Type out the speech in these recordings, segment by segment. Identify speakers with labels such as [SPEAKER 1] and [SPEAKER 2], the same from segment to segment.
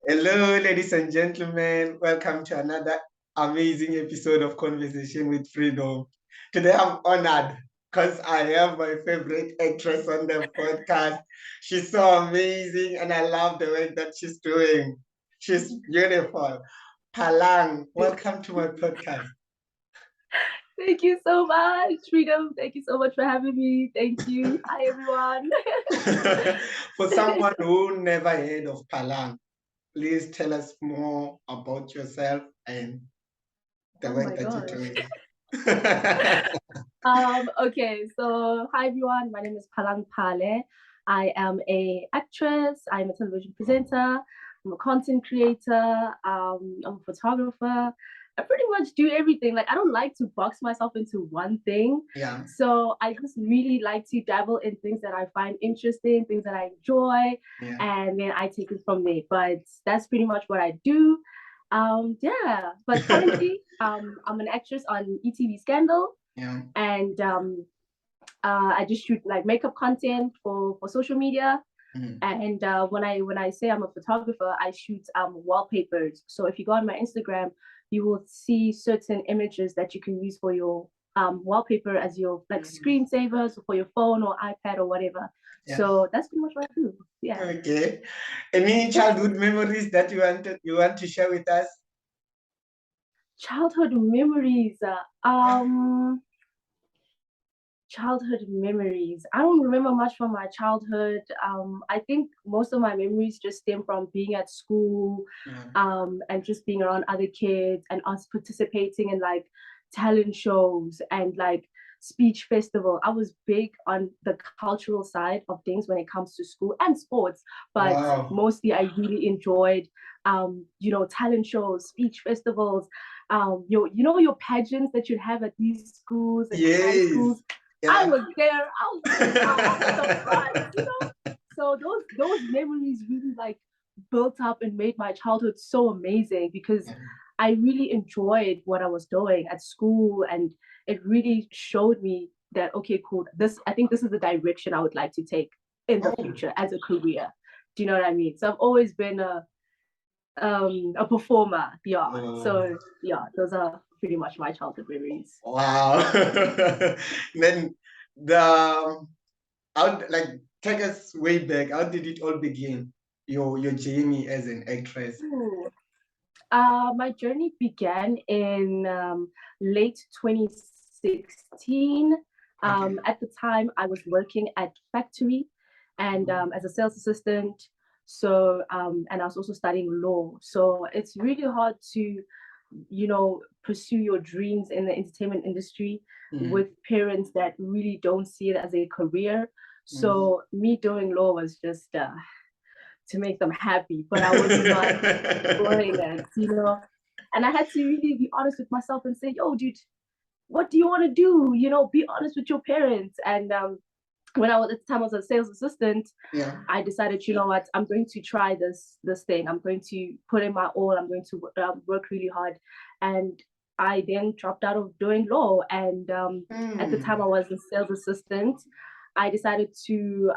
[SPEAKER 1] Hello, ladies and gentlemen. Welcome to another amazing episode of Conversation with Freedom. Today I'm honored because I have my favorite actress on the podcast. She's so amazing and I love the work that she's doing. She's beautiful. Phalang, welcome to my podcast.
[SPEAKER 2] Thank you so much, Freedom. Thank you so much for having me. Thank you. Hi, everyone.
[SPEAKER 1] For someone who never heard of Phalang, please tell us more about yourself and the
[SPEAKER 2] Oh
[SPEAKER 1] work
[SPEAKER 2] my
[SPEAKER 1] that you're
[SPEAKER 2] gosh.
[SPEAKER 1] doing.
[SPEAKER 2] Okay, so hi everyone. My name is Phalang Phale. I am a actress. I'm a television presenter. I'm a content creator. I'm a photographer. I pretty much do everything. Like I don't like to box myself into one thing.
[SPEAKER 1] Yeah.
[SPEAKER 2] So I just really like to dabble in things that I find interesting, things that I enjoy,
[SPEAKER 1] Yeah.
[SPEAKER 2] and then I take it from there. But that's pretty much what I do. Yeah, but currently I'm an actress on EtvScandal.
[SPEAKER 1] Yeah.
[SPEAKER 2] And I just shoot like makeup content for social media.
[SPEAKER 1] Mhm.
[SPEAKER 2] And when I say I'm a photographer, I shoot wallpapers. So if you go on my Instagram, you will see certain images that you can use for your wallpaper as your like screensavers for your phone or iPad or whatever.
[SPEAKER 1] Yeah.
[SPEAKER 2] So that's pretty much what I do. Yeah.
[SPEAKER 1] Okay. Any childhood memories that you want to share with us?
[SPEAKER 2] Childhood memories. Childhood memories. I don't remember much from my childhood. I think most of my memories just stem from being at school,
[SPEAKER 1] Yeah.
[SPEAKER 2] and just being around other kids and us participating in like talent shows and like speech festival. I was big on the cultural side of things when it comes to school and sports, but
[SPEAKER 1] Wow.
[SPEAKER 2] mostly I really enjoyed, talent shows, speech festivals, your pageants that you'd have at these schools and high
[SPEAKER 1] Yes.
[SPEAKER 2] schools. I
[SPEAKER 1] Yeah.
[SPEAKER 2] was there. I was like, wow, I was the front. So those memories really like built up and made my childhood so amazing because
[SPEAKER 1] Yeah.
[SPEAKER 2] I really enjoyed what I was doing at school, and it really showed me that okay, cool. I think this is the direction I would like to take in the
[SPEAKER 1] Oh.
[SPEAKER 2] future as a career. Do you know what I mean? So I've always been a performer. Yeah.
[SPEAKER 1] Oh.
[SPEAKER 2] So yeah, those are pretty much my childhood memories.
[SPEAKER 1] Wow. Then the how like take us way back. How did it all begin? Your journey as an actress.
[SPEAKER 2] Ooh. My journey began in late 2016.
[SPEAKER 1] Okay.
[SPEAKER 2] At the time, I was working at factory and as a sales assistant. So, and I was also studying law. So it's really hard to, pursue your dreams in the entertainment industry with parents that really don't see it as a career. So me doing law was just to make them happy, but I was not enjoying it. And I had to really be honest with myself and say, yo, dude, what do you want to do? Be honest with your parents. And when I was at the time I was a sales assistant,
[SPEAKER 1] Yeah.
[SPEAKER 2] I decided, you know what, I'm going to try this thing. I'm going to put in my all. I'm going to work really hard. And I then dropped out of doing law. And at the time I was a sales assistant, I decided to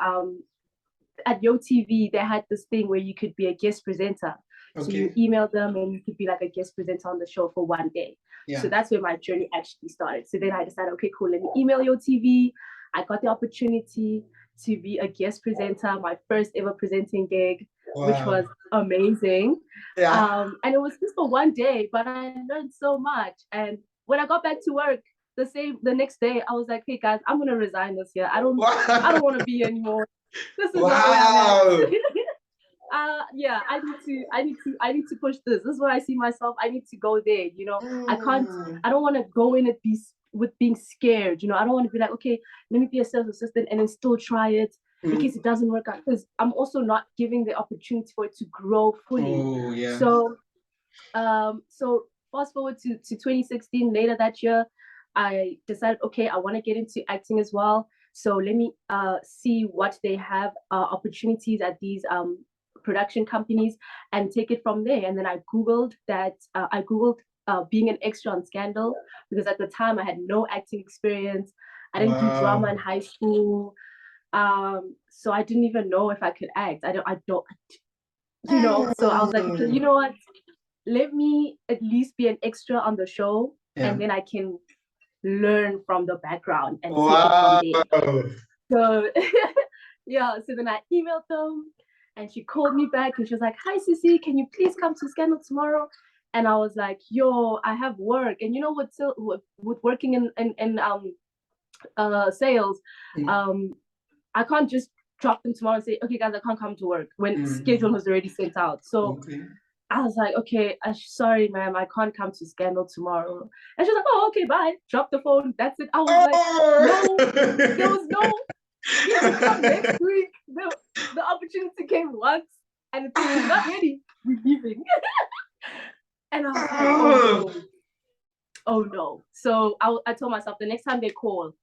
[SPEAKER 2] at YoTv, they had this thing where you could be a guest presenter. So you
[SPEAKER 1] Okay.
[SPEAKER 2] email them and you could be like a guest presenter on the show for one day.
[SPEAKER 1] Yeah.
[SPEAKER 2] So that's where my journey actually started. So then I decided, okay, cool, let me email YoTv. I got the opportunity to be a guest presenter, my first ever presenting gig, which
[SPEAKER 1] Wow.
[SPEAKER 2] was amazing.
[SPEAKER 1] Yeah.
[SPEAKER 2] And it was just for one day, but I learned so much. And when I got back to work, the next day, I was like, hey guys, I'm gonna resign this year. I don't
[SPEAKER 1] Wow.
[SPEAKER 2] want to be anymore. This is not where I'm at.
[SPEAKER 1] Wow.
[SPEAKER 2] Yeah, I need to push this. This is where I see myself. I need to go there. I don't want to go in it with being scared. I don't want to be like, okay, let me be a sales assistant and then still try it in case it doesn't work out. Because I'm also not giving the opportunity for it to grow fully.
[SPEAKER 1] Oh, yeah.
[SPEAKER 2] So fast forward to 2016, later that year, I decided, okay, I want to get into acting as well. So let me see what they have opportunities at these production companies and take it from there. And then I googled that. I googled being an extra on Scandal because at the time I had no acting experience. I didn't do drama in
[SPEAKER 1] Wow.
[SPEAKER 2] high school, so I didn't even know if I could act. I don't. you know. So I was like, okay, you know what? Let me at least be an extra on the show, and then I can learn from the background and take it from there. So yeah, so then I emailed them and she called me back and she was like, hi Sissy, can you please come to Scandal tomorrow? And I was like, yo, I have work. And you know what, with working in sales, I can't just drop them tomorrow and say, okay guys, I can't come to work when schedule was already sent out. So I was like, okay, sorry, ma'am, I can't come to Scandal tomorrow. And she's like, oh, okay, bye. Drop the phone. That's it. I was like, no, there was no, you can come next week. The opportunity came once, and it's like, you're not ready. We're leaving. And I was like, oh no. Oh no. So I told myself the next time they call,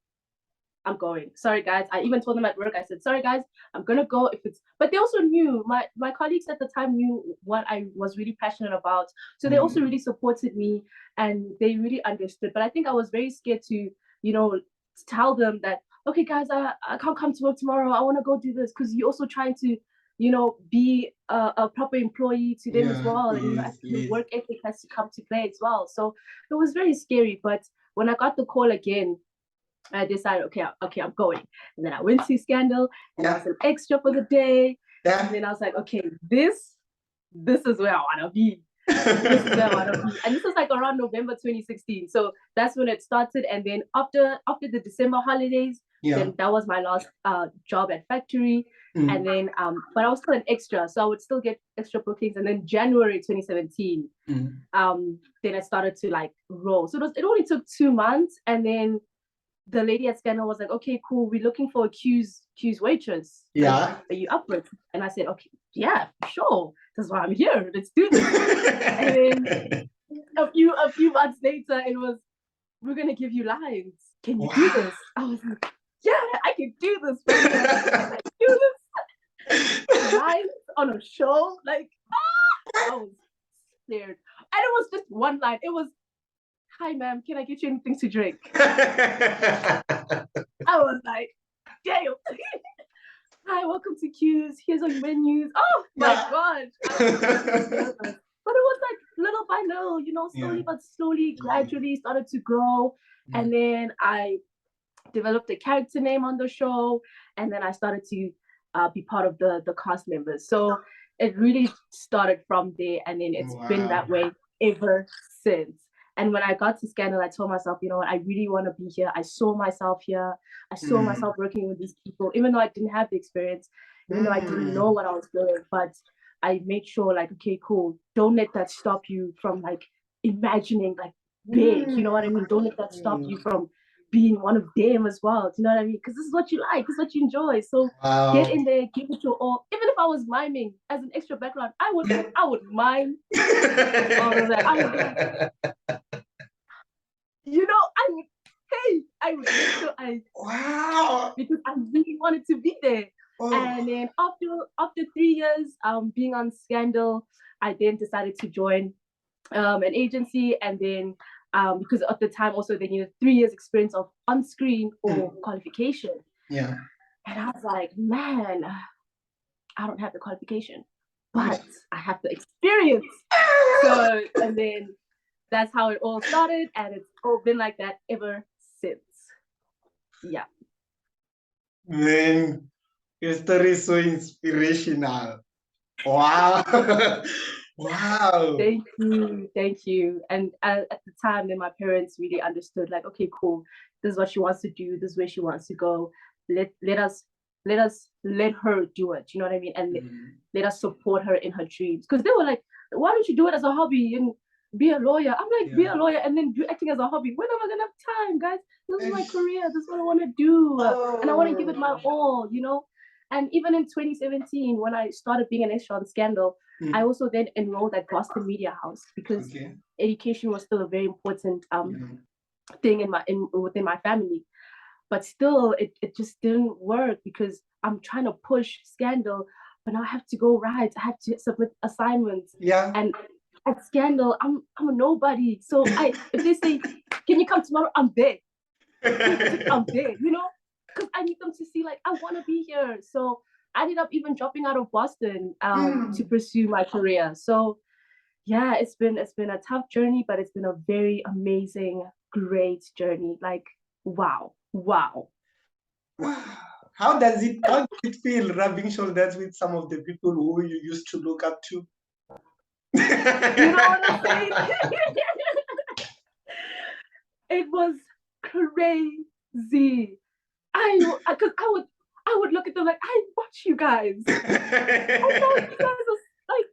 [SPEAKER 2] I'm going. Sorry, guys. I even told them at work, I said, sorry, guys, I'm going to go if it's... But they also knew, my colleagues at the time knew what I was really passionate about. So they also really supported me and they really understood. But I think I was very scared to, you know, tell them that, okay, guys, I can't come to work tomorrow. I want to go do this. Because you're also trying to, you know, be a proper employee to them as well. And, you know, the work ethic has to come to play as well. So it was very scary. But when I got the call again, I decided, okay, I'm going. And then I went to Scandal and I was an extra for the day. And then I was like, okay, this is where I want to be. This is where I want to be. And this was like around November 2016. So that's when it started. And then after the December holidays, then that was my last job at factory. And then, but I was still an extra. So I would still get extra bookings. And then January 2017, then I started to like roll. So it only took 2 months. And then the lady at Scandal was like, okay, cool, we're looking for a Q's waitress. Yeah. Are you up for it? And I said, okay, yeah, sure. That's why I'm here. Let's do this. And then a few months later, it was, we're gonna give you lines. Can you do this? I was like, yeah, I can do this. I can do this. Lines on a show, like, I was scared. And it was just one line. It was, hi, ma'am, can I get you anything to drink? I was like, damn. Hi, welcome to Q's. Here's our menus. Oh my gosh. But it was like little by little, you know, slowly but slowly, gradually started to grow. And then I developed a character name on the show. And then I started to be part of the cast members. So it really started from there. And then it's been that way ever since. And when I got to Scandal, I told myself, you know what, I really want to be here. I saw myself here. I saw myself working with these people, even though I didn't have the experience, even though I didn't know what I was doing. But I made sure, like, okay, cool. Don't let that stop you from, like, imagining, like, big. You know what I mean? Don't let that stop you from being one of them as well. Do you know what I mean? Because this is what you like. This is what you enjoy. So get in there, give it your all. Even if I was miming as an extra background, I would mime. You know, I would make sure because I really wanted to be there. And then after 3 years being on Scandal, I then decided to join an agency. And then because at the time also they needed 3 years experience of on-screen or qualification. Yeah. And I was like, man, I don't have the qualification, but I have the experience. So, and then that's how it all started, and it's all been like that ever since. Yeah.
[SPEAKER 1] Man, your story is so inspirational. Wow. Wow.
[SPEAKER 2] Thank you. And at the time, then my parents really understood, like, okay, cool. This is what she wants to do. This is where she wants to go. Let her do it. You know what I mean? And let us support her in her dreams. Because they were like, why don't you do it as a hobby and be a lawyer? I'm like, be a lawyer and then do acting as a hobby. When am I gonna have time, guys? This is my career. This is what I want to do, and I want to give it my all. You know. And even in 2017, when I started being an extra on Scandal, I also then enrolled at Boston Media House because education was still a very important thing within my family. But still, it just didn't work because I'm trying to push Scandal, but now I have to go rides. I have to submit assignments. Yeah. And at Scandal, I'm a nobody. So if they say, "Can you come tomorrow?" I'm there. I'm there. You know. Because I need them to see, like, I want to be here. So I ended up even dropping out of Boston to pursue my career. So yeah, it's been a tough journey, but it's been a very amazing, great journey. Like, wow.
[SPEAKER 1] How does it feel rubbing shoulders with some of the people who you used to look up to?
[SPEAKER 2] You know what I'm saying? It was crazy. I would look at them like, I watch you guys. I know you guys are like,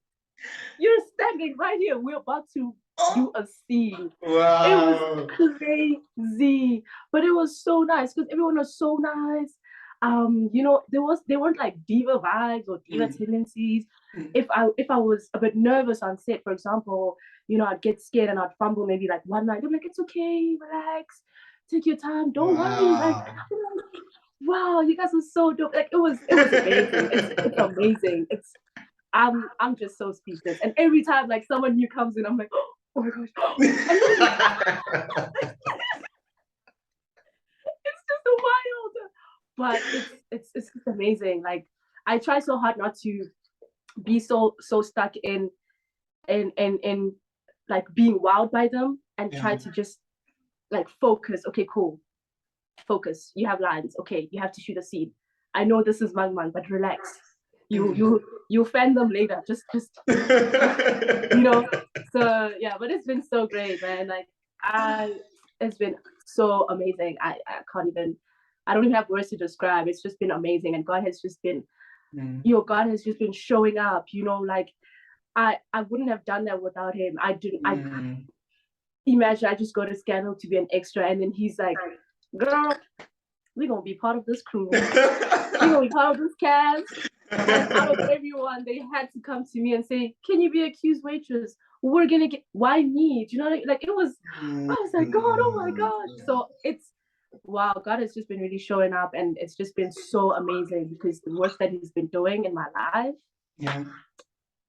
[SPEAKER 2] you're standing right here. We're about to do a scene.
[SPEAKER 1] Wow.
[SPEAKER 2] It was crazy, but it was so nice because everyone was so nice. You know, they weren't like diva vibes or diva tendencies. If I was a bit nervous on set, for example, you know, I'd get scared and I'd fumble maybe like one night. I'm like, it's okay, relax, take your time, don't worry. Like, wow, you guys were so dope. Like, it was amazing. It's amazing. I'm just so speechless. And every time like someone new comes in, I'm like, oh my gosh. It's just wild. But it's just amazing. Like, I try so hard not to be so stuck in like being wowed by them, and try to just like focus. Okay, cool. Focus. You have lines. Okay, you have to shoot a scene. I know this is Mang, but relax. You fan them later. Just you know. So yeah, but it's been so great, man. Like, it's been so amazing. I can't even. I don't even have words to describe. It's just been amazing, and God has just been, God has just been showing up. You know, like I wouldn't have done that without him. I didn't. I imagine I just go to Scandal to be an extra, and then he's like, "Girl, we're gonna be part of this crew. We're gonna be part of this cast." And out of everyone, they had to come to me and say, "Can you be a accused waitress? We're gonna get. Why me? Do you know what I mean? Like, it was. I was like, God, oh my God." So it's, wow, God has just been really showing up, and it's just been so amazing because the work that He's been doing in my life.
[SPEAKER 1] Yeah.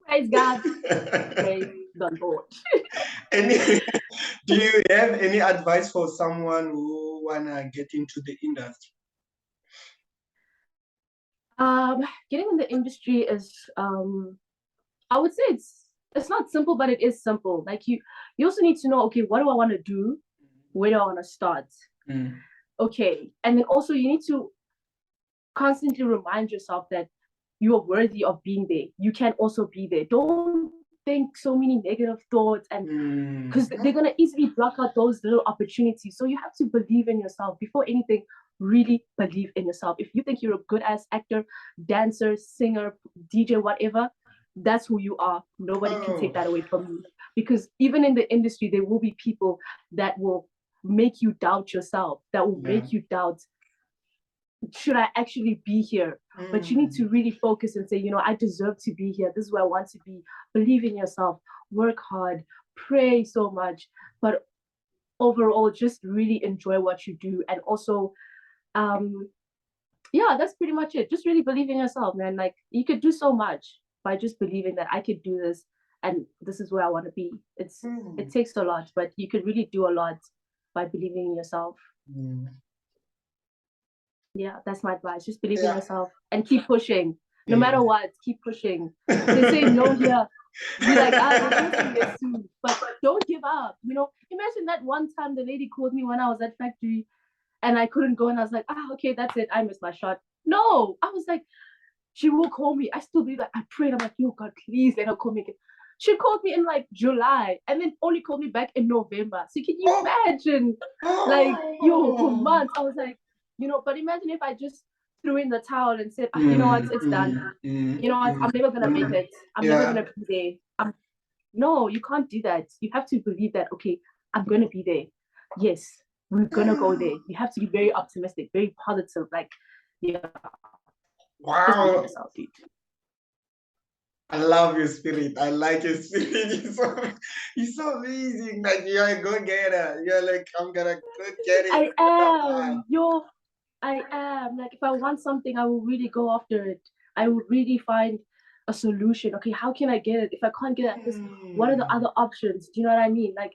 [SPEAKER 2] Praise God. Praise the Lord.
[SPEAKER 1] Do you have any advice for someone who wanna get into the industry?
[SPEAKER 2] Getting in the industry is, I would say it's not simple, but it is simple. Like, you also need to know, okay, what do I want to do? Where do I want to start? Okay, and then also you need to constantly remind yourself that you are worthy of being there. You can also be there. Don't think so many negative thoughts, and because they're gonna easily block out those little opportunities. So you have to believe in yourself before anything. Really believe in yourself. If you think you're a good ass actor, dancer, singer, DJ, whatever, that's who you are. Nobody can take that away from you. Because even in the industry, there will be people that will make you doubt yourself, that will make you doubt, should I actually be here? But you need to really focus and say, you know, I deserve to be here. This is where I want to be. Believe in yourself, work hard, pray so much, but overall, just really enjoy what you do. And also, yeah, that's pretty much it. Just really believe in yourself, man. Like, you could do so much by just believing that I could do this, and this is where I want to be. It takes a lot, but you could really do a lot by believing in yourself. Yeah, that's my advice. Just believe in yourself and keep pushing. No matter what, keep pushing. They say no here. Be like, we're gonna say yes soon. But don't give up. You know, imagine that one time the lady called me when I was at factory and I couldn't go, and I was like, okay, that's it. I missed my shot. No, I was like, she will call me. I still be like, I prayed. I'm like, yo, God, please let her call me again. She called me in like July and then only called me back in November. So can you imagine? Like, yo, for months. I was like, you know, but imagine if I just threw in the towel and said, you know what, it's done. You know what, I'm never gonna make it. I'm never gonna be there. No, you can't do that. You have to believe that, okay, I'm gonna be there. Yes, we're gonna go there. You have to be very optimistic, very positive. Like, yeah.
[SPEAKER 1] Wow.
[SPEAKER 2] Just believe in yourself, dude.
[SPEAKER 1] I love your spirit. I like your spirit. You're so amazing. Like, you're a go-getter. You're like, I'm gonna go get it.
[SPEAKER 2] I am. I am. Like, if I want something, I will really go after it. I will really find a solution. Okay, how can I get it? If I can't get it, what are the other options? Do you know what I mean? Like,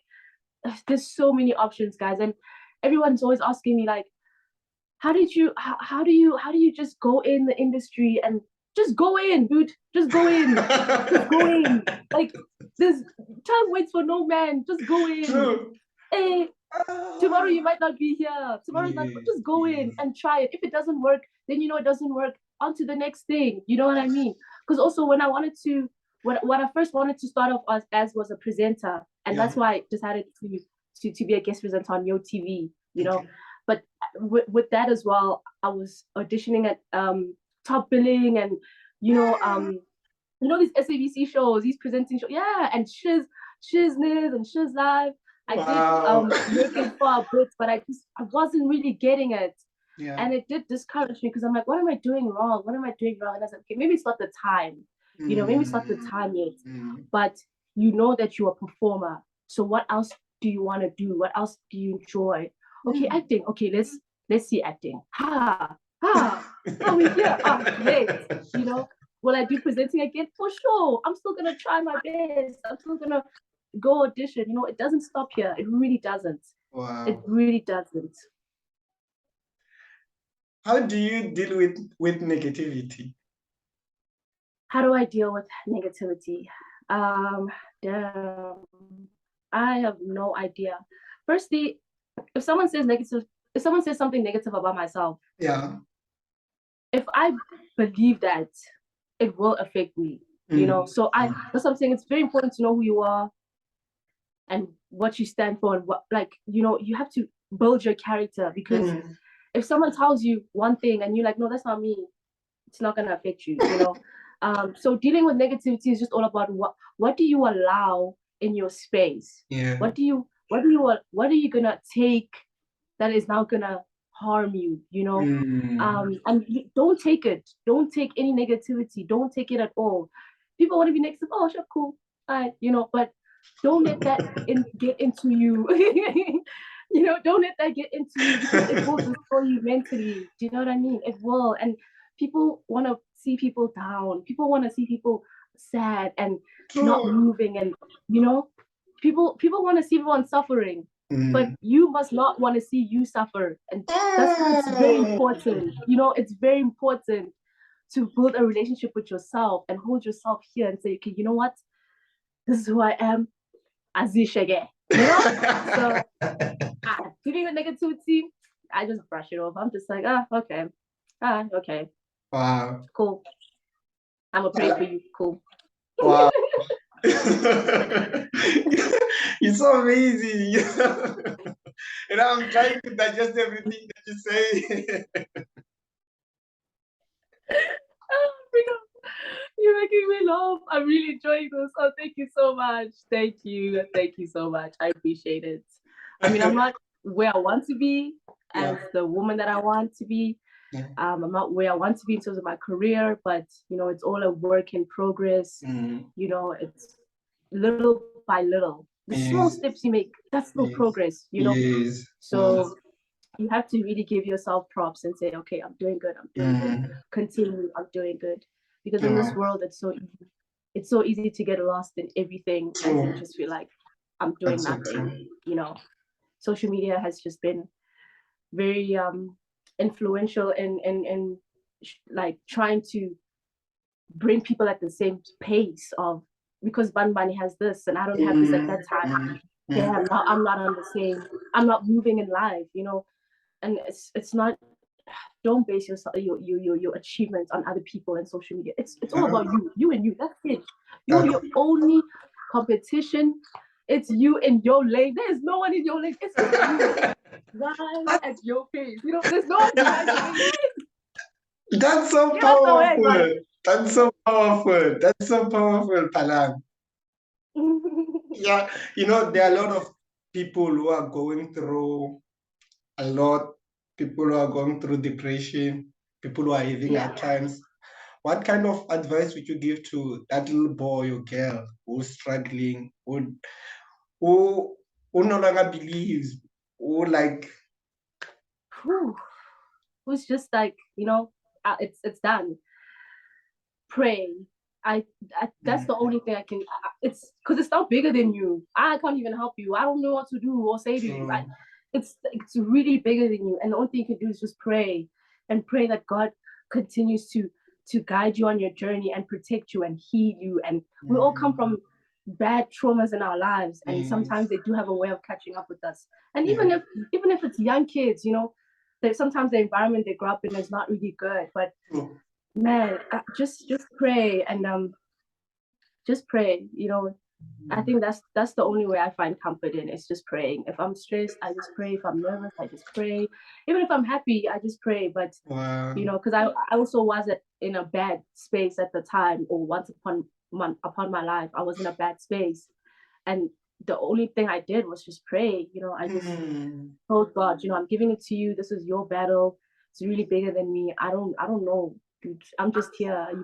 [SPEAKER 2] there's so many options, guys. And everyone's always asking me, like, how do you just go in the industry and just go in, dude. Just go in. Just go in. Like, there's time waits for no man. Just go in.
[SPEAKER 1] True.
[SPEAKER 2] Hey, tomorrow you might not be here. Tomorrow's not. Just go in and try it. If it doesn't work, then you know it doesn't work. On to the next thing. You know what I mean? Because also when I wanted to, what I first wanted to start off as was a presenter, and that's why I decided to be a guest presenter on YoTv. You know, but with that as well, I was auditioning at Top Billing and you know these SABC shows, these presenting shows, and Shizness and Shiz Live. I did make it for a bit, but I wasn't really getting it.
[SPEAKER 1] Yeah.
[SPEAKER 2] And it did discourage me because I'm like, what am I doing wrong? What am I doing wrong? And I was like, okay, maybe it's not the time. You know, maybe it's not the time yet. But you know that you're a performer. So what else do you want to do? What else do you enjoy? Okay, acting. Okay, let's see acting. We here. Great. You know, will I do presenting again? For sure. I'm still gonna try my best. I'm still gonna go audition. You know, it doesn't stop here. It really doesn't.
[SPEAKER 1] Wow.
[SPEAKER 2] It really doesn't.
[SPEAKER 1] How do you deal with negativity?
[SPEAKER 2] How do I deal with negativity? Damn, I have no idea. Firstly, if someone says something negative about myself, if I believe that, it will affect me. You know, so that's what I'm saying. It's very important to know who you are and what you stand for, and what, like, you know, you have to build your character, because if someone tells you one thing and you're like, no, that's not me, it's not gonna affect you, you know. So dealing with negativity is just all about what do you allow in your space? What are you gonna take that is now gonna harm you, you know? And don't take it. Don't take any negativity. Don't take it at all. People want to be negative. Oh, sure, cool. You know, but don't let that get into you. You know, don't let that get into you, because it will destroy you mentally. Do you know what I mean? It will. And people want to see people down. People want to see people sad and not moving. And, you know, people want to see everyone suffering. But you must not want to see you suffer. And that's why it's very important. You know, it's very important to build a relationship with yourself and hold yourself here and say, okay, you know what? This is who I am. Azishage. You know? So dealing with negativity, I just brush it off. I'm just like, okay. Okay.
[SPEAKER 1] Wow.
[SPEAKER 2] Cool. I'm gonna pray for you. Cool.
[SPEAKER 1] Wow. You're so amazing. And I'm trying to digest everything that you say.
[SPEAKER 2] You're making me laugh. I'm really enjoying this. Oh, thank you so much. Thank you. Thank you so much. I appreciate it. I mean, I'm not where I want to be as the woman that I want to be. I'm not where I want to be in terms of my career, but you know, it's all a work in progress. You know, it's little by little. The small steps you make, that's still progress, you know. So you have to really give yourself props and say, okay, I'm doing good. I'm doing good. Continue. I'm doing good. Because in this world, it's so easy to get lost in everything and to just feel like I'm doing nothing. You know, social media has just been very influential in like trying to bring people at the same pace of, because Bunny has this and I don't have this at that time. Damn, now I'm not on the same. I'm not moving in life, you know. And it's not. Don't base your achievements on other people and social media. It's all about you and you. That's it. You're your only competition. It's you in your lane. There's no one in your lane. It's just you. Right at your pace. You know, there's no one behind you.
[SPEAKER 1] That's so powerful. That's so powerful. That's so powerful, Phalang. Yeah, you know, there are a lot of people who are going through a lot. People who are going through depression. People who are having hard times. What kind of advice would you give to that little boy or girl who's struggling, who no longer believes,
[SPEAKER 2] who's just like, you know, it's done. Pray. That's the only thing I can. It's because it's not bigger than you. I can't even help you. I don't know what to do or say to you. It's really bigger than you, and the only thing you can do is just pray and pray that God continues to to guide you on your journey and protect you and heal you. And we all come from bad traumas in our lives, and sometimes they do have a way of catching up with us. And even if it's young kids, you know, sometimes the environment they grow up in is not really good. But man, just pray and just pray. You know, I think that's the only way I find comfort in, is just praying. If I'm stressed, I just pray. If I'm nervous, I just pray. Even if I'm happy, I just pray. But you know, because I also was in a bad space at the time, or once upon my life, I was in a bad space, and the only thing I did was just pray. You know, I just told God, you know, I'm giving it to you. This is your battle. It's really bigger than me. I don't know, dude. I'm just here. I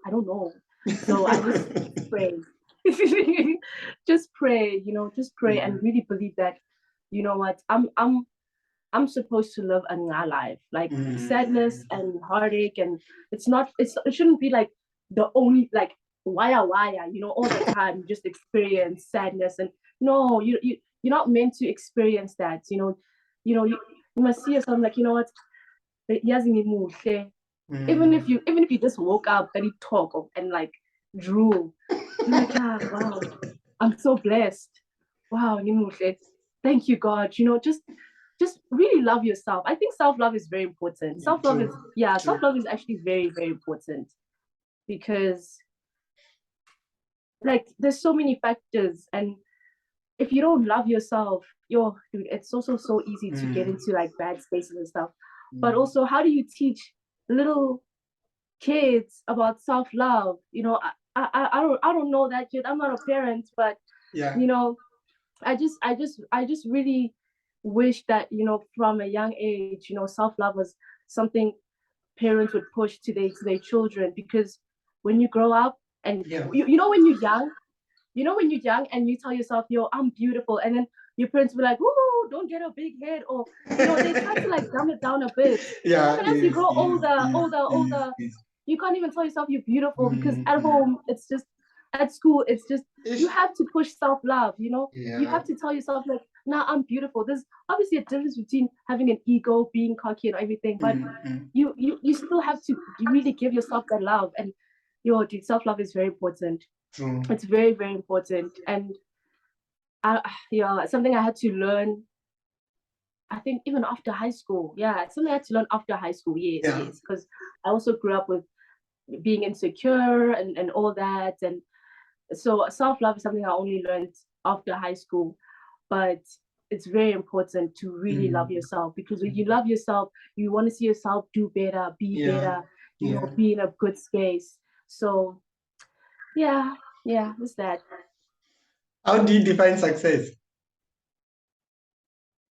[SPEAKER 2] don't know. So I just pray. Just pray, you know, just pray and really believe that, you know what, I'm supposed to live a life. Like sadness and heartache, and it shouldn't be like the only, like wire, you know, all the time you just experience sadness. And no, you're not meant to experience that, you know. You must see yourself like, you know what, even if you just woke up and you talk and like drool, you're like, yeah, wow, I'm so blessed. Wow, thank you, God. You know, just really love yourself. I think self-love is very important. Self-love is actually very, very important, because like there's so many factors, and if you don't love yourself, dude, it's also so easy to get into like bad spaces and stuff. But also, how do you teach little kids about self-love? You know, I don't know that yet. I'm not a parent, but you know, I just really wish that, you know, from a young age, you know, self-love was something parents would push to their children. Because when you grow up and you know, when you're young and you tell yourself, yo, I'm beautiful, and then your parents will be like, oh, don't get a big head, or you know, they try to like dumb it down a bit. And as you grow older, you can't even tell yourself you're beautiful, because at home it's just, at school it's just, you have to push self-love, you know. You have to tell yourself like, nah, I'm beautiful. There's obviously a difference between having an ego, being cocky and everything, but you still have to really give yourself that love. And dude, self-love is very important. It's very, very important. And something I had to learn, I think, even after high school. Something I had to learn after high school. Yes, because I also grew up with being insecure and all that. And so self-love is something I only learned after high school. But it's very important to really love yourself, because when you love yourself, you want to see yourself do better, be better, you know, be in a good space. So it's that.
[SPEAKER 1] How do you define success?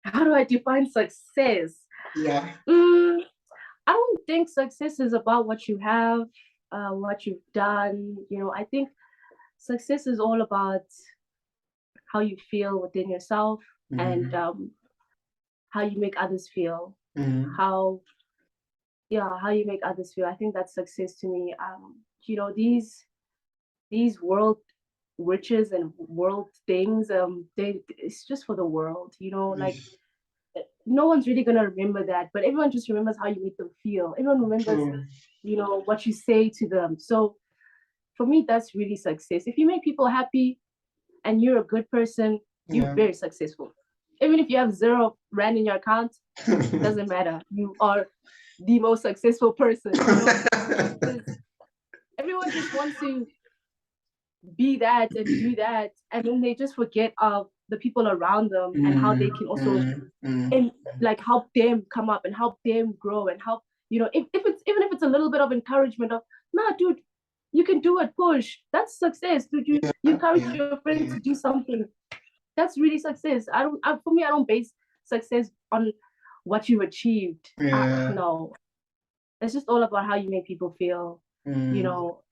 [SPEAKER 2] How do I define success? I don't think success is about what you have, what you've done. You know, I think success is all about how you feel within yourself, and how you make others feel. How you make others feel. I think that's success to me. You know, these world riches and world things, it's just for the world, you know. Like, no one's really gonna remember that, but everyone just remembers how you make them feel. Everyone remembers, you know, what you say to them. So for me, that's really success. If you make people happy and you're a good person, you're very successful. Even if you have 0 rand in your account, it doesn't matter. You are the most successful person, you know. Everyone just wants to be that and do that, and then they just forget of the people around them and how they can also and like help them come up and help them grow and help, you know, if it's, even if it's a little bit of encouragement of, nah, dude, you can do it, push. That's success. Dude, you encourage your friend to do something. That's really success. For me, I don't base success on what you achieved. No, it's just all about how you make people feel, you know.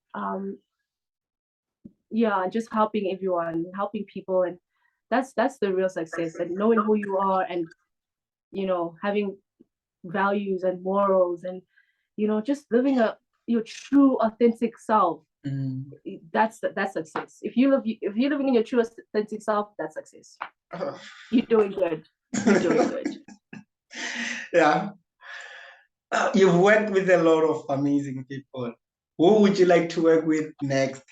[SPEAKER 2] Just helping everyone, helping people, and that's the real success. And knowing who you are, and you know, having values and morals, and you know, just living your true authentic self. That's success. If you're living in your true authentic self, that's success. You're doing good.
[SPEAKER 1] You've worked with a lot of amazing people. Who would you like to work with next?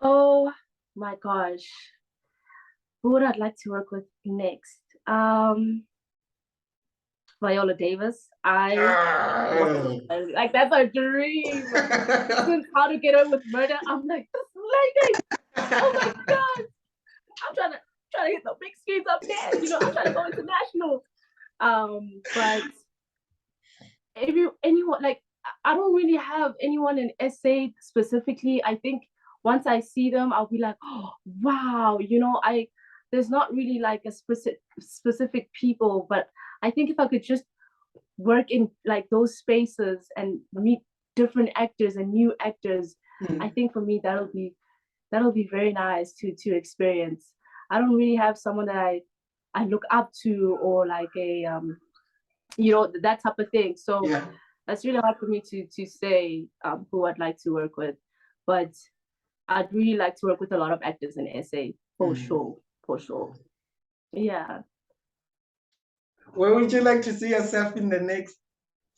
[SPEAKER 2] Oh my gosh. Who would I like to work with next? Viola Davis. Like that's a dream. Since How to Get Away with Murder, I'm like, this lady. Oh my god. I'm trying to hit the big screens up there. I'm trying to go international. But anyone, like, I don't really have anyone in SA specifically. I think once I see them, I'll be like, oh wow, there's not really like a specific people, but I think if I could just work in like those spaces and meet different actors and new actors, I think for me that'll be very nice to experience. I don't really have someone that I look up to, or like a that type of thing. So
[SPEAKER 1] yeah.
[SPEAKER 2] That's really hard for me to say who I'd like to work with, but I'd really like to work with a lot of actors in SA for sure. Yeah.
[SPEAKER 1] Where would you like to see yourself in the next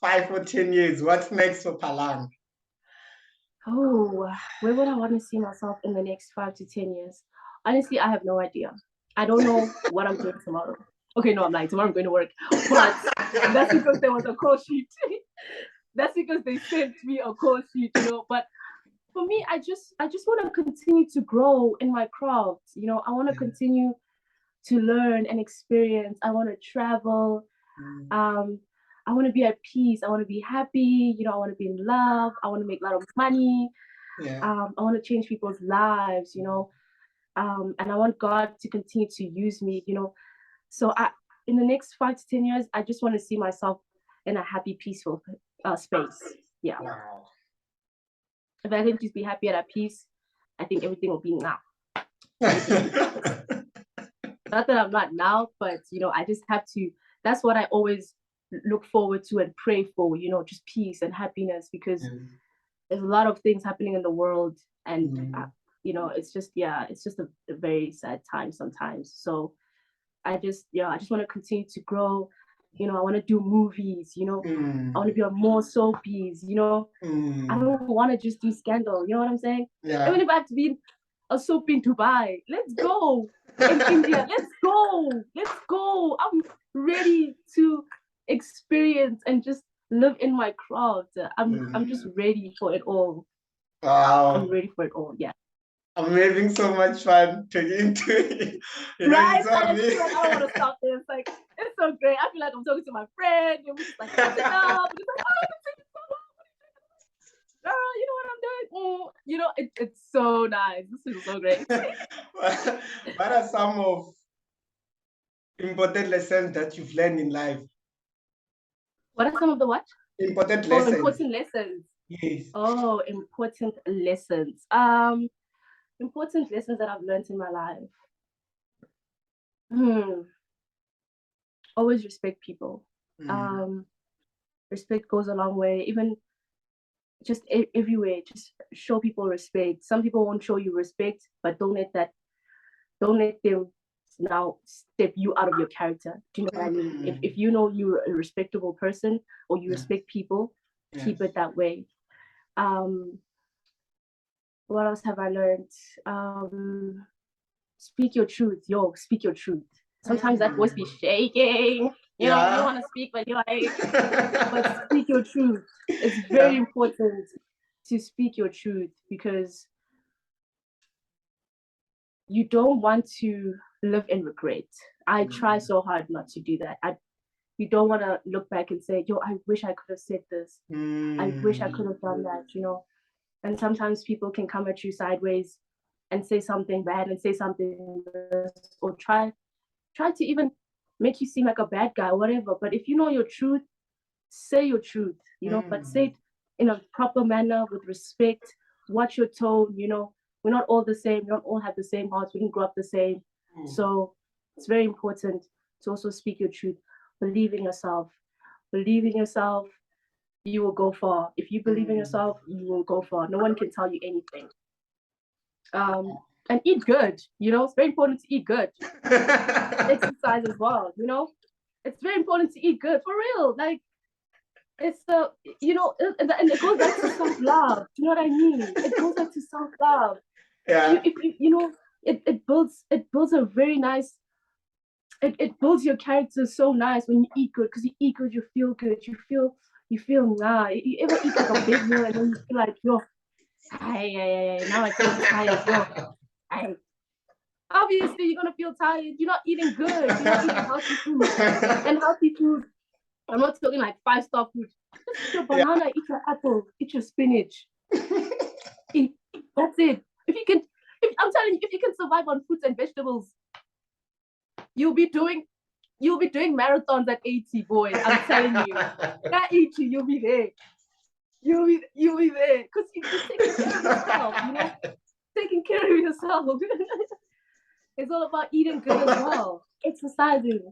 [SPEAKER 1] 5 or 10 years? What's next for Phalang?
[SPEAKER 2] Oh, where would I want to see myself in the next 5 to 10 years? Honestly, I have no idea. I don't know what I'm doing tomorrow. Okay, no, I'm lying. Tomorrow I'm going to work, but that's because there was a call sheet. That's because they sent me a call sheet, But for me, I just want to continue to grow in my craft. I want to continue to learn and experience. I want to travel. I want to be at peace. I want to be happy. I want to be in love. I want to make a lot of money. I want to change people's lives, and I want God to continue to use me, So in the next 5 to 10 years, I just want to see myself in a happy, peaceful space. Yeah.
[SPEAKER 1] Wow.
[SPEAKER 2] If I can just be happy and at peace, I think everything will be now. Not that I'm not now, but I just have to. That's what I always look forward to and pray for. Just peace and happiness, because there's a lot of things happening in the world, and it's just a very sad time sometimes. So I just want to continue to grow. I want to do movies. I want to be on more soapies. I don't want to just do Scandal. You know what I'm saying?
[SPEAKER 1] Yeah.
[SPEAKER 2] Even if I have to be a soap in Dubai, let's go. In India, let's go. I'm ready to experience and just live in my craft. I'm just ready for it all.
[SPEAKER 1] Wow.
[SPEAKER 2] I'm ready for it all. Yeah.
[SPEAKER 1] I'm having so much fun talking to you.
[SPEAKER 2] Right? I don't want to stop this. Like, it's so great. I feel like I'm talking to my friend, and we're just like catching up. Girl, you know what I'm doing? It's so nice. This is so great.
[SPEAKER 1] What are some of important lessons that you've learned in life?
[SPEAKER 2] What are some of the what?
[SPEAKER 1] Important lessons.
[SPEAKER 2] Important lessons.
[SPEAKER 1] Yes.
[SPEAKER 2] Oh, important lessons. Important lessons that I've learned in my life. Always respect people. Respect goes a long way. Even just everywhere, just show people respect. Some people won't show you respect, but don't let them now step you out of your character. Do you know what I mean? If you know you're a respectable person, or you respect people, keep it that way. What else have I learned? Speak your truth. Speak your truth. Sometimes that voice be shaking. You don't want to speak, but you're like, but speak your truth. It's very important to speak your truth, because you don't want to live in regret. I try so hard not to do that. You don't want to look back and say, I wish I could have said this. I wish I could have done that, And sometimes people can come at you sideways and say something bad and say something, or try to even make you seem like a bad guy or whatever. But if you know your truth, say your truth, but say it in a proper manner with respect. Watch your tone, We're not all the same. We don't all have the same hearts. We didn't grow up the same. So it's very important to also speak your truth. Believe in yourself. Believe in yourself. You will go far. If you believe in yourself, you will go far. No one can tell you anything. And eat good. It's very important to eat good. Exercise as well. It's very important to eat good, for real. Like, it's the, you know, and it goes back to self-love. You know what I mean? It goes back to self-love.
[SPEAKER 1] Yeah.
[SPEAKER 2] If you know, it builds a very nice, it builds your character so nice when you eat good, because you eat good, you feel good, you feel nah. You ever eat like a big meal and then you feel like, yo, now I feel tired, yo. Obviously you're gonna feel tired. You're not eating good. You're not eating healthy food. And healthy food, I'm not talking like 5-star food. Just eat your banana, eat your apple, eat your spinach. Eat. That's it. I'm telling you, if you can survive on fruits and vegetables, you'll be doing marathons at 80, boy. I'm telling you. At 80, you'll be there. You'll be there. Because you're taking care of yourself, you know? Taking care of yourself. It's all about eating good as well. Exercising.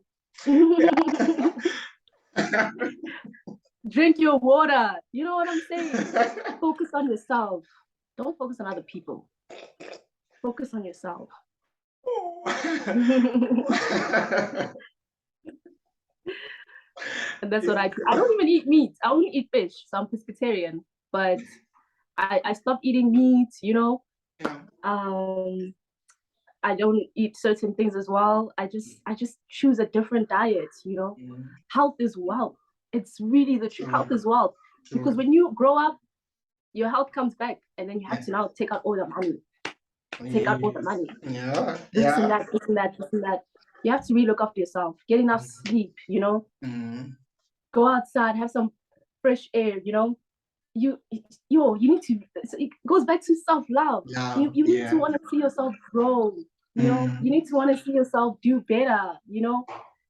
[SPEAKER 2] Drink your water. You know what I'm saying? Focus on yourself. Don't focus on other people. Focus on yourself. And that's what I do. I don't even eat meat. I only eat fish. So I'm pescatarian. But I stopped eating meat, you know. I don't eat certain things as well. I just choose a different diet, you know. Health is wealth. It's really the truth. Health is wealth. Because when you grow up, your health comes back, and then you have to now take out all the money. Take out all the money. This and that, this and that, this and that. You have to really look after yourself. Get enough sleep, you know. Go outside, have some fresh air, you know. You need to, it goes back to self-love. You need to want to see yourself grow, you know. You need to want to see yourself do better, you know.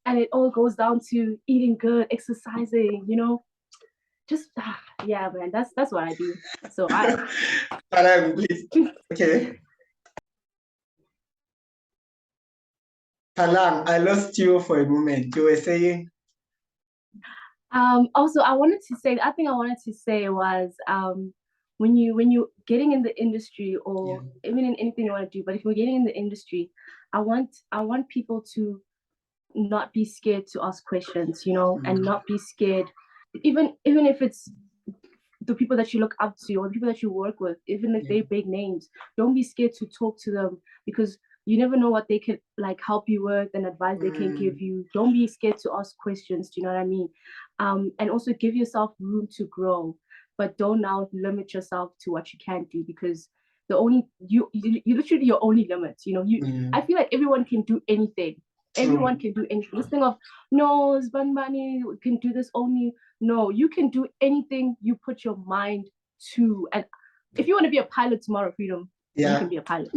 [SPEAKER 2] And it all goes down to eating good, exercising, you know. Just yeah, man, that's what I do. So
[SPEAKER 1] please. Okay. Phalang, I lost you for a moment. You were saying?
[SPEAKER 2] Also, I wanted to say, I think I wanted to say was, when you're getting in the industry, or even in anything you want to do, but if you're getting in the industry, I want people to not be scared to ask questions, you know, and not be scared, even if it's the people that you look up to or the people that you work with, even if they're big names. Don't be scared to talk to them, because you never know what they can like help you with and advice they can give you. Don't be scared to ask questions. Do you know what I mean? And also give yourself room to grow, but don't now limit yourself to what you can do, because the only you literally your only limit. You know, I feel like everyone can do anything. Everyone can do anything. This thing of no, Banbani can do this only. No, you can do anything you put your mind to. And if you want to be a pilot tomorrow, Freedom, you can be a pilot.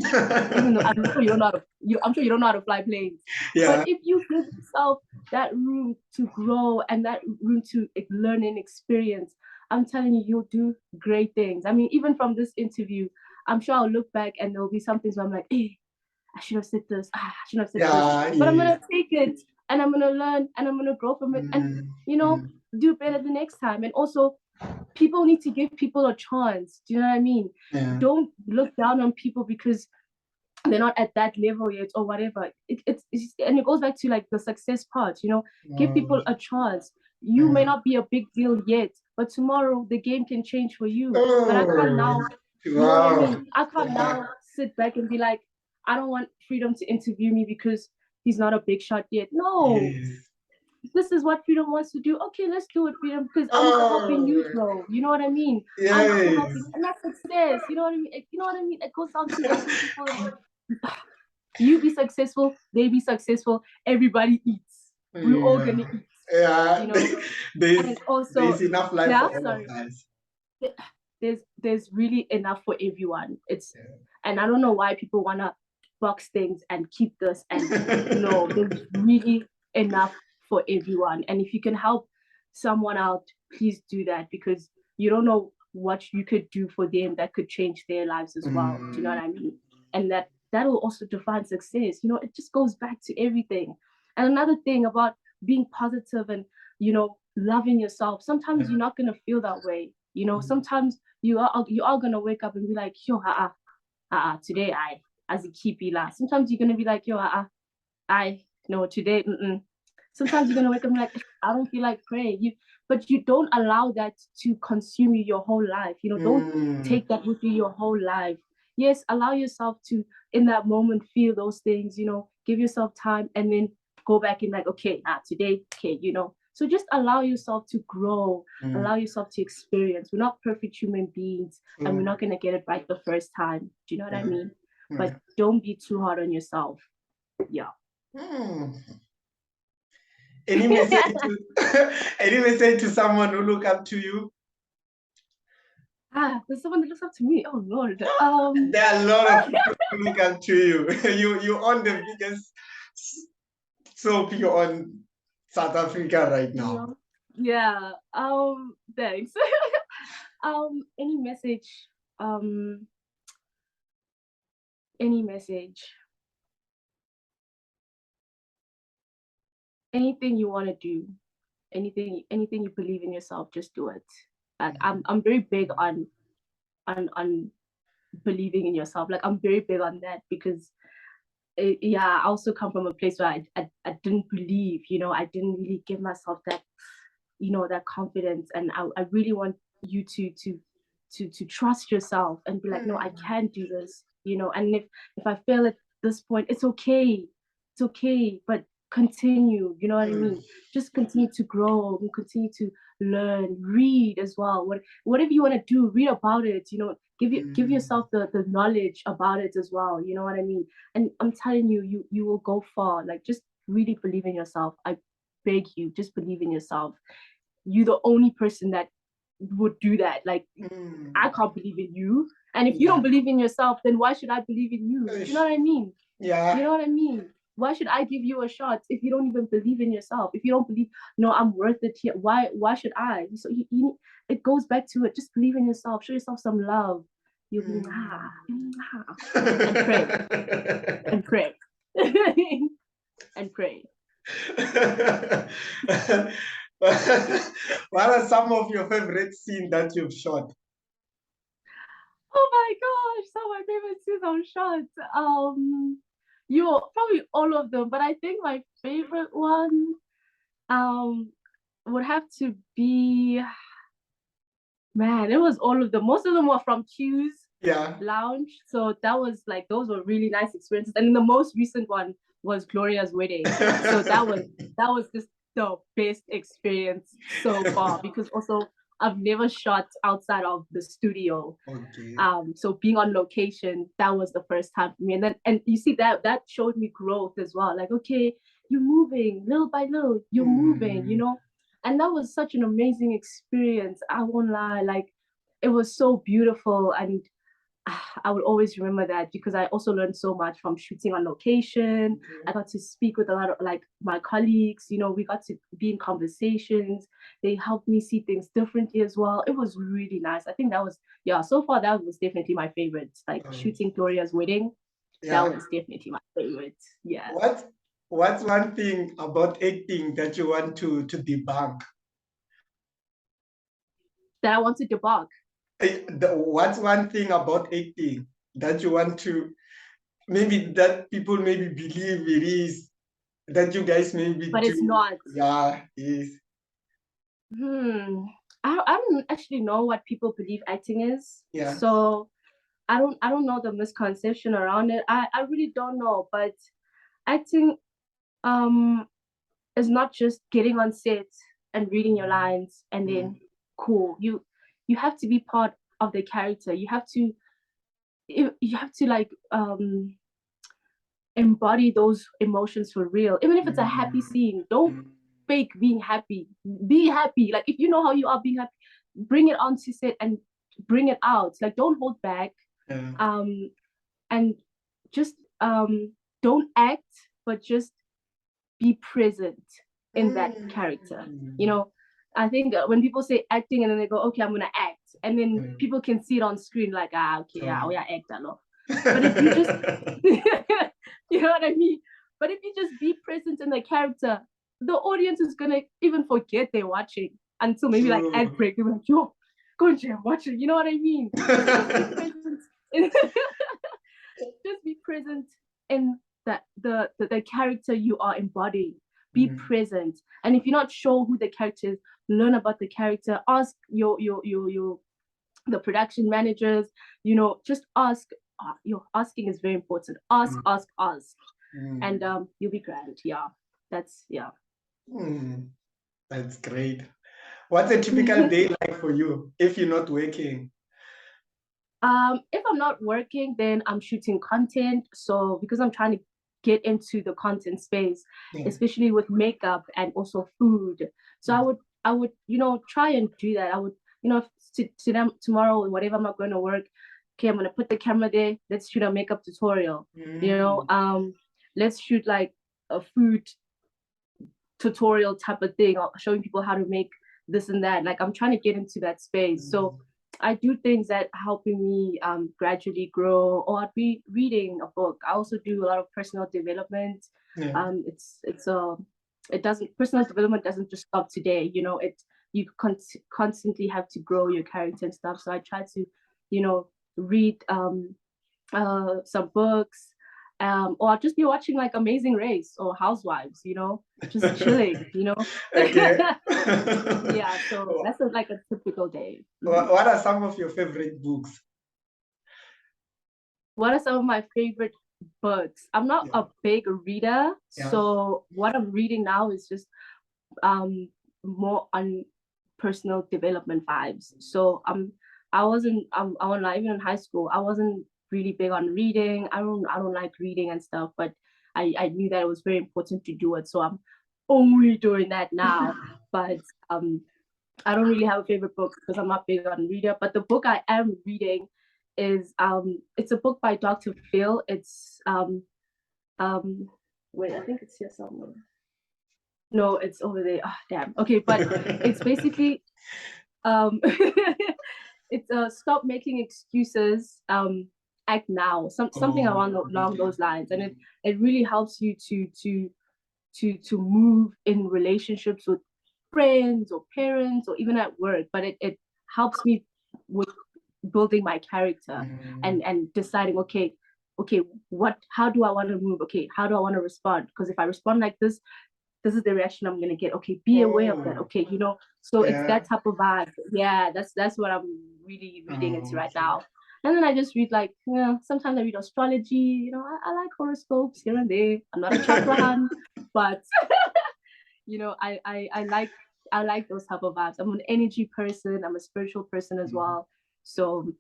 [SPEAKER 2] Even though I'm sure you don't know how to fly planes. But if you give yourself that room to grow and that room to learn and experience, I'm telling you, you'll do great things. I mean, even from this interview, I'm sure I'll look back and there'll be some things where I'm like, hey, I should have said this. I should have said this. But I'm gonna take it and I'm gonna learn and I'm gonna grow from it, and you know, do better the next time. And also, people need to give people a chance. Do you know what I mean? Don't look down on people because they're not at that level yet or whatever. And it goes back to like the success part. You know, give people a chance. You may not be a big deal yet, but tomorrow the game can change for you. But I can't now. You know what I mean? I can't now sit back and be like, I don't want Freedom to interview me because he's not a big shot yet. No, this is what Freedom wants to do. Okay, let's do it, Freedom, because I'm also helping you grow. You know what I mean? I'm also helping, and that's success. You know what I mean? You know what I mean? It goes down to helping people. You be successful, they be successful. Everybody eats. We're all gonna eat.
[SPEAKER 1] Yeah,
[SPEAKER 2] you know.
[SPEAKER 1] there's enough life for all of us.
[SPEAKER 2] There's really enough for everyone. And I don't know why people wanna box things and keep this, and no, there's really enough for everyone. And if you can help someone out, please do that, because you don't know what you could do for them that could change their lives as well. Do you know what I mean? And that will also define success. You know, it just goes back to everything. And another thing about being positive and, you know, loving yourself, sometimes you're not gonna feel that way. You know, sometimes you are gonna wake up and be like, yo, today as a keepy la. Sometimes you're gonna be like, yo, I no, today, Sometimes you're gonna wake up and like, I don't feel like praying. But you don't allow that to consume you your whole life. Don't take that with you your whole life. Yes, allow yourself to, in that moment, feel those things. Give yourself time, and then go back and like, okay, today, okay. So just allow yourself to grow, allow yourself to experience. We're not perfect human beings, and we're not gonna get it right the first time. Do you know what I mean? But don't be too hard on yourself. Yeah.
[SPEAKER 1] Any message to someone who look up to you?
[SPEAKER 2] There's someone that looks up to me. Oh Lord.
[SPEAKER 1] There are a lot of people who look up to you. You own the biggest soap on South Africa right now.
[SPEAKER 2] Yeah. Thanks. Any message? Any message? Anything you want to do, anything you believe in yourself, just do it. Like I'm very big on believing in yourself. Like I'm very big on that because I also come from a place where I didn't believe, I didn't really give myself that, that confidence. And I really want you to trust yourself and be like, no, I can do this, and if I fail at this point, it's okay. It's okay, but continue, you know what I mean? Just continue to grow and continue to learn, read as well. Whatever you want to do, read about it, give yourself the knowledge about it as well, you know what I mean? And I'm telling you, you will go far. Like, just really believe in yourself. I beg you, just believe in yourself. You're the only person that would do that. Like, I can't believe in you. And if you don't believe in yourself, then why should I believe in you? Do you know what I mean?
[SPEAKER 1] Yeah.
[SPEAKER 2] You know what I mean? Why should I give you a shot if you don't even believe in yourself? If you don't believe, no, I'm worth it here. Why should I? So it goes back to it. Just believe in yourself. Show yourself some love. You'll be and pray. And pray. And pray.
[SPEAKER 1] What are some of your favorite scenes that you've shot?
[SPEAKER 2] Oh my gosh, some of my favorite scenes I've shot. Probably all of them, but I think my favorite one would have to be, man, it was all of them. Most of them were from Q's lounge. So that was like, those were really nice experiences. And then the most recent one was Gloria's wedding. So that was just the best experience so far, because also I've never shot outside of the studio.
[SPEAKER 1] Okay.
[SPEAKER 2] So being on location, that was the first time for me. And you see that showed me growth as well. Like, okay, you're moving little by little, you're moving, and that was such an amazing experience. I won't lie, like, it was so beautiful. And I will always remember that, because I also learned so much from shooting on location. I got to speak with a lot of like my colleagues, we got to be in conversations. They helped me see things differently as well. It was really nice. I think that was, so far that was definitely my favorite. Like shooting Gloria's wedding, that was definitely my favorite. Yeah.
[SPEAKER 1] What's one thing about acting that you want to debunk?
[SPEAKER 2] That I want to debunk?
[SPEAKER 1] What's one thing about acting that you want to, maybe that people maybe believe it is, that you guys maybe
[SPEAKER 2] but it's not?
[SPEAKER 1] Yeah, it is.
[SPEAKER 2] I don't actually know what people believe acting is.
[SPEAKER 1] Yeah.
[SPEAKER 2] So I don't know the misconception around it. I really don't know. But acting is not just getting on set and reading your lines and then cool. You have to be part of the character. You have to like embody those emotions for real. Even if it's a happy scene, don't fake being happy. Be happy. Like, if you know how you are being happy, bring it onto set and bring it out. Like, don't hold back. And just don't act, but just be present in that character. I think when people say acting and then they go, okay, I'm gonna act, and then people can see it on screen like, okay, we are actor, no. But if you just you know what I mean? But if you just be present in the character, the audience is gonna even forget they're watching until maybe like ad break. They're like, yo, go and watch it. You know what I mean? Just be present just be present in the character you are embodying. be present. And if you're not sure who the character is, learn about the character, ask the production managers, just ask. Asking is very important. Ask. And you'll be grand. That's
[SPEAKER 1] great. What's a typical day like for you if you're not working?
[SPEAKER 2] If I'm not working, then I'm shooting content. So because I'm trying to get into the content space, especially with makeup and also food. So I would try and do that. I would, tomorrow, whatever I'm not going to work, okay, I'm going to put the camera there. Let's shoot a makeup tutorial. Let's shoot like a food tutorial type of thing, showing people how to make this and that. Like I'm trying to get into that space. So I do things that helping me gradually grow, or I'd be reading a book. I also do a lot of personal development. Personal development doesn't just stop today. You constantly have to grow your character and stuff. So I try to, read some books, or I'll just be watching like Amazing Race or Housewives, just chilling,
[SPEAKER 1] Okay.
[SPEAKER 2] Yeah, so that's like a typical day.
[SPEAKER 1] What are some of your favorite books?
[SPEAKER 2] What are some of my favorite books? I'm not a big reader, so what I'm reading now is just more on personal development vibes. So I wasn't even in high school, I wasn't really big on reading. I don't like reading and stuff, but I knew that it was very important to do it. So I'm only doing that now. But I don't really have a favorite book because I'm not big on reader. But the book I am reading is it's a book by Dr. Phil. It's wait, I think it's here somewhere. No, it's over there. Oh, damn. Okay, but it's basically it's stop making excuses, act now, something along those lines. And it really helps you to move in relationships with friends or parents or even at work. But it helps me with building my character and deciding, okay, how do I want to move? Okay, how do I want to respond? Because if I respond like this is the reaction I'm gonna get. Okay, be aware of that. Okay, so it's that type of vibe. Yeah, that's what I'm really reading into right now. And then I just read like, sometimes I read astrology. I like horoscopes here and there. I'm not a chaprahan, but I like those type of vibes. I'm an energy person. I'm a spiritual person as well. So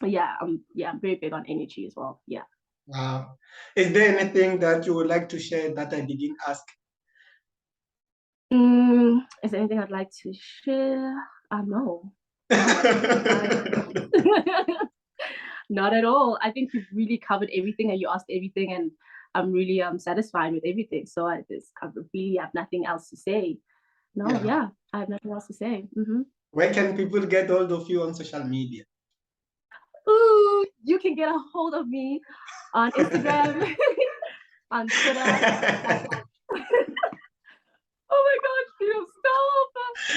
[SPEAKER 2] yeah, I'm very big on energy as well. Yeah.
[SPEAKER 1] Wow. Is there anything that you would like to share that I didn't ask?
[SPEAKER 2] Is there anything I'd like to share? No. Not at all. I think you've really covered everything and you asked everything, and I'm really satisfied with everything. So I really have nothing else to say. I have nothing else to say.
[SPEAKER 1] Where can people get hold of you on social media?
[SPEAKER 2] Ooh, you can get a hold of me on Instagram, on Twitter. Oh my gosh, Theo, stop!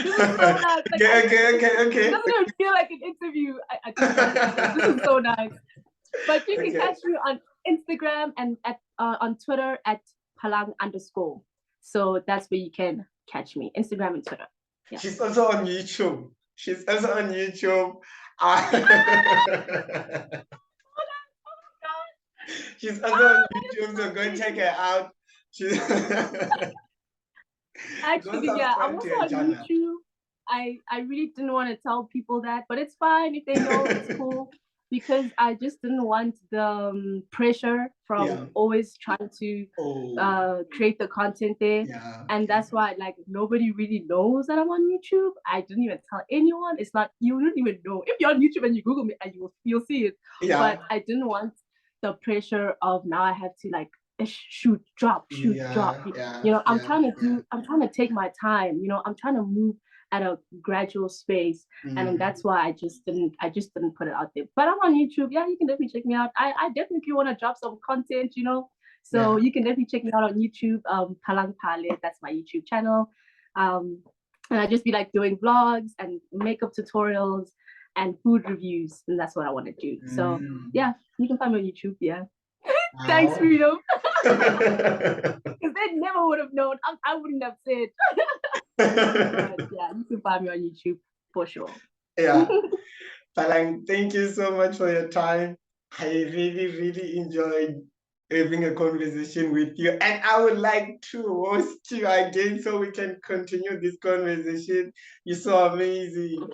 [SPEAKER 2] This is so nice. Like,
[SPEAKER 1] Okay.
[SPEAKER 2] It doesn't even feel like an interview. This is so nice. But you can catch me on Instagram and on Twitter at Phalang_. So that's where you can catch me, Instagram and Twitter. Yeah.
[SPEAKER 1] She's also on YouTube. She's also on YouTube. She's also on YouTube, so go check her out.
[SPEAKER 2] Actually, I'm also on YouTube. I really didn't want to tell people that, but it's fine if they know. It's cool, because I just didn't want the pressure from always trying to create the content there. And that's why like nobody really knows that I'm on YouTube. I didn't even tell anyone. It's not, you don't even know. If you're on YouTube and you Google me, and you'll see it. But I didn't want the pressure of now I have to like shoot, drop. I'm trying to take my time. I'm trying to move at a gradual space, and that's why I just didn't put it out there. But I'm on YouTube. Yeah, you can definitely check me out. I definitely want to drop some content, so you can definitely check me out on YouTube. Phalang Phale, that's my YouTube channel. And I just be like doing vlogs and makeup tutorials and food reviews, and that's what I want to do. So yeah, you can find me on YouTube. Yeah. Thanks,
[SPEAKER 1] Wow.
[SPEAKER 2] Freedom. Because they never would have known. I wouldn't have said. But yeah, you can find me on YouTube for sure.
[SPEAKER 1] Yeah. Phalang, thank you so much for your time. I really, really enjoyed having a conversation with you. And I would like to host you again so we can continue this conversation. You're so amazing.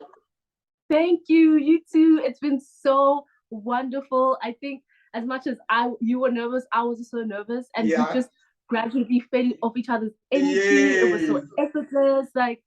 [SPEAKER 2] Thank you. You too. It's been so wonderful. I think as much as you were nervous, I was also nervous, and we
[SPEAKER 1] Yeah.
[SPEAKER 2] just gradually fed off each other's energy. It was so
[SPEAKER 1] Yes.
[SPEAKER 2] effortless. Like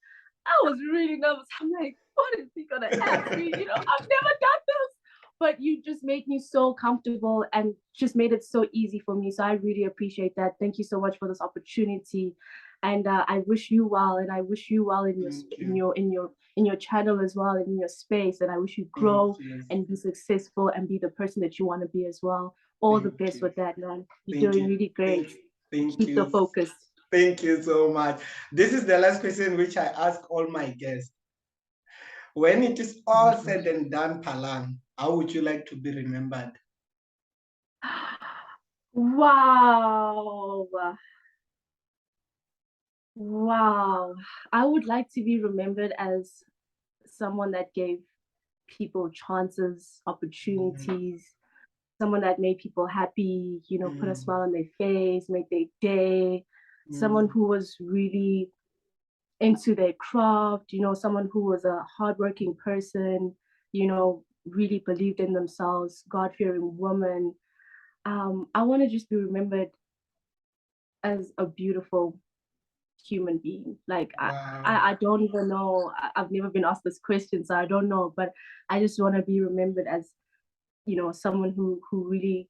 [SPEAKER 2] I was really nervous. I'm like, what is he gonna ask me? You know, I've never done this. But you just made me so comfortable and just made it so easy for me. So I really appreciate that. Thank you so much for this opportunity. And I wish you well, and I wish you well in your channel as well, in your space. And I wish you grow and be successful and be the person that you want to be as well. All the best with that, man. You're doing really great. Keep the focus.
[SPEAKER 1] Thank you so much. This is the last question which I ask all my guests. When it is all said and done, Phalang, how would you like to be remembered?
[SPEAKER 2] Wow. Wow. I would like to be remembered as someone that gave people chances, opportunities, someone that made people happy, you know, put a smile on their face, make their day, someone who was really into their craft, you know, someone who was a hardworking person, you know, really believed in themselves, God-fearing woman. I want to just be remembered as a beautiful human being. Like
[SPEAKER 1] Wow.
[SPEAKER 2] I don't even know. I've never been asked this question, so I don't know. But I just want to be remembered as, you know, someone who really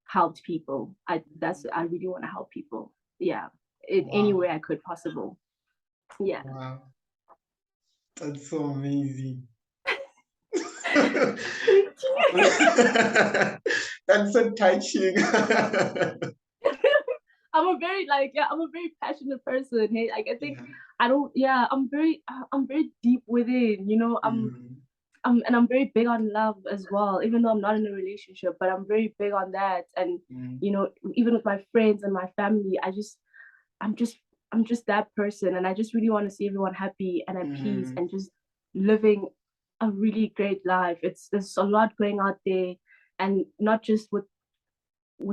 [SPEAKER 2] helped people. I really want to help people. Yeah, in any way I could possible. Yeah.
[SPEAKER 1] Wow. That's so amazing.
[SPEAKER 2] Thank you.
[SPEAKER 1] That's so touching.
[SPEAKER 2] I'm a very I'm a very passionate person. Hey, like I think I'm very deep within, you know, and I'm very big on love as well, even though I'm not in a relationship, but I'm very big on that. And you know, even with my friends and my family, I'm just I'm just that person, and I just really want to see everyone happy and at peace and just living a really great life. There's a lot going out there, and not just with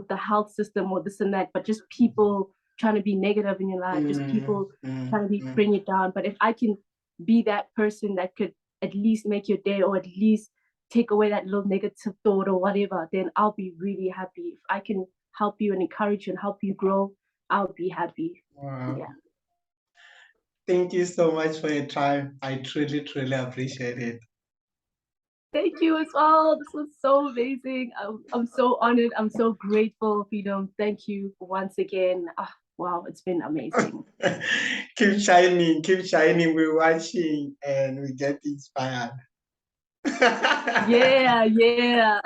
[SPEAKER 2] the health system or this and that, but just people trying to be negative in your life, just people trying to bring you down. But if I can be that person that could at least make your day, or at least take away that little negative thought or whatever, then I'll be really happy. If I can help you and encourage you and help you grow, I'll be happy.
[SPEAKER 1] Wow.
[SPEAKER 2] Yeah.
[SPEAKER 1] Thank you so much for your time. I truly, truly appreciate it.
[SPEAKER 2] Thank you as well. This was so amazing. I'm so honored. I'm so grateful, Freedom. Thank you once again. Wow, it's been amazing.
[SPEAKER 1] Keep shining, keep shining. We're watching and we get inspired.
[SPEAKER 2] Yeah.